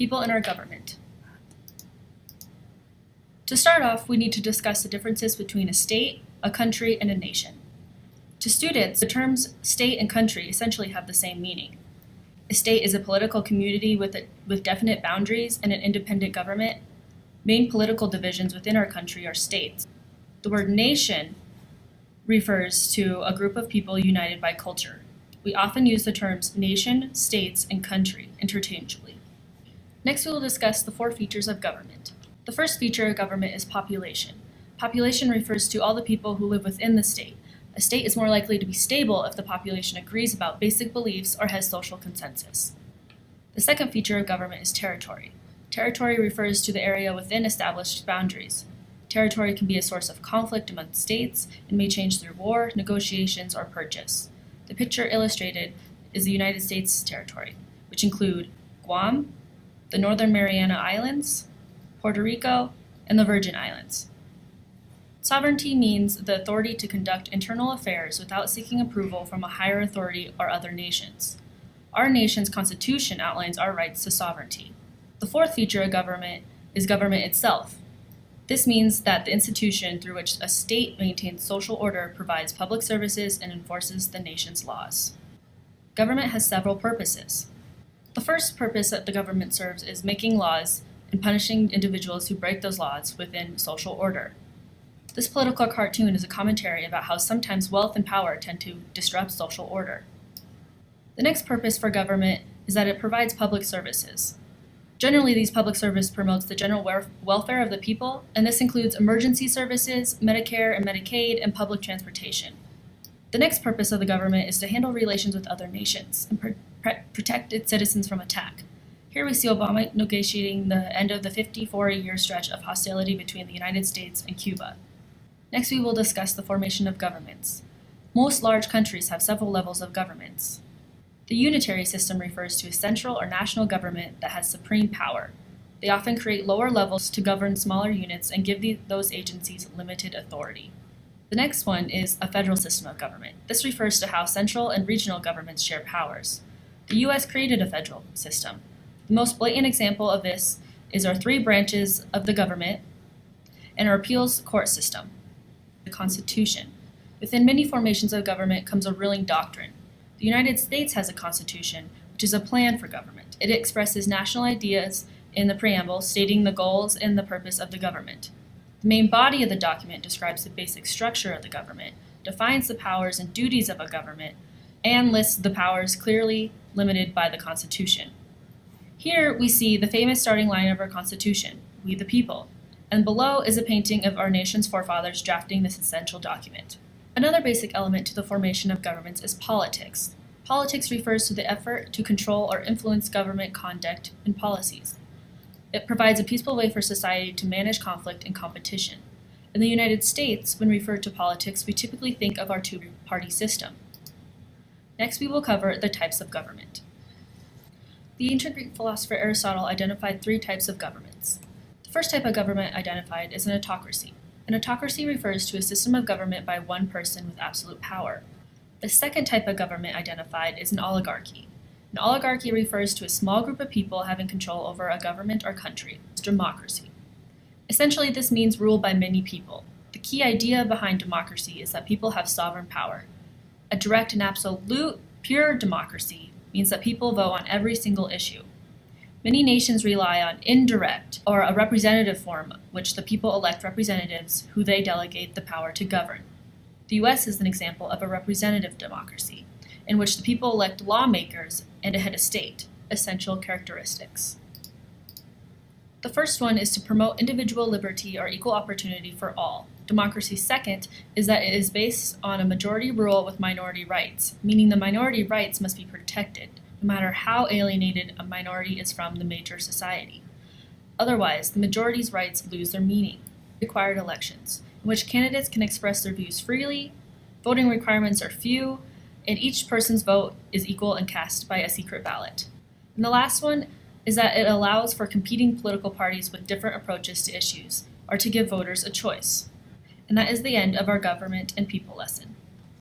People in our government. To start off, we need to discuss the differences between a state, a country, and a nation. To students, the terms state and country essentially have the same meaning. A state is a political community with definite boundaries and an independent government. Main political divisions within our country are states. The word nation refers to a group of people united by culture. We often use the terms nation, states, and country interchangeably. Next, we will discuss the 4 features of government. The first feature of government is population. Population refers to all the people who live within the state. A state is more likely to be stable if the population agrees about basic beliefs or has social consensus. The second feature of government is territory. Territory refers to the area within established boundaries. Territory can be a source of conflict among states and may change through war, negotiations, or purchase. The picture illustrated is the United States territory, which include Guam, the Northern Mariana Islands, Puerto Rico, and the Virgin Islands. Sovereignty means the authority to conduct internal affairs without seeking approval from a higher authority or other nations. Our nation's constitution outlines our rights to sovereignty. The fourth feature of government is government itself. This means that the institution through which a state maintains social order provides public services and enforces the nation's laws. Government has several purposes. The first purpose that the government serves is making laws and punishing individuals who break those laws within social order. This political cartoon is a commentary about how sometimes wealth and power tend to disrupt social order. The next purpose for government is that it provides public services. Generally, these public services promotes the general welfare of the people, and this includes emergency services, Medicare and Medicaid, and public transportation. The next purpose of the government is to handle relations with other nations and protect its citizens from attack. Here we see Obama negotiating the end of the 54-year stretch of hostility between the United States and Cuba. Next, we will discuss the formation of governments. Most large countries have several levels of governments. The unitary system refers to a central or national government that has supreme power. They often create lower levels to govern smaller units and give those agencies limited authority. The next one is a federal system of government. This refers to how central and regional governments share powers. The U.S. created a federal system. The most blatant example of this is our 3 branches of the government and our appeals court system, the Constitution. Within many formations of government comes a ruling doctrine. The United States has a constitution, which is a plan for government. It expresses national ideas in the preamble, stating the goals and the purpose of the government. The main body of the document describes the basic structure of the government, defines the powers and duties of a government, and lists the powers clearly limited by the Constitution. Here we see the famous starting line of our Constitution, "We the people," and below is a painting of our nation's forefathers drafting this essential document. Another basic element to the formation of governments is politics. Politics refers to the effort to control or influence government conduct and policies. It provides a peaceful way for society to manage conflict and competition. In the United States, when referred to politics, we typically think of our 2-party system. Next, we will cover the types of government. The ancient Greek philosopher Aristotle identified 3 types of governments. The first type of government identified is an autocracy. An autocracy refers to a system of government by one person with absolute power. The second type of government identified is an oligarchy. An oligarchy refers to a small group of people having control over a government or country. It's democracy. Essentially, this means rule by many people. The key idea behind democracy is that people have sovereign power. A direct and absolute, pure democracy means that people vote on every single issue. Many nations rely on indirect or a representative form, which the people elect representatives who they delegate the power to govern. The U.S. is an example of a representative democracy, in which the people elect lawmakers and a head of state, essential characteristics. The first one is to promote individual liberty or equal opportunity for all. Democracy's second is that it is based on a majority rule with minority rights, meaning the minority rights must be protected, no matter how alienated a minority is from the major society. Otherwise, the majority's rights lose their meaning. Required elections, in which candidates can express their views freely, voting requirements are few, and each person's vote is equal and cast by a secret ballot. And the last one is that it allows for competing political parties with different approaches to issues, or to give voters a choice. And that is the end of our government and people lesson.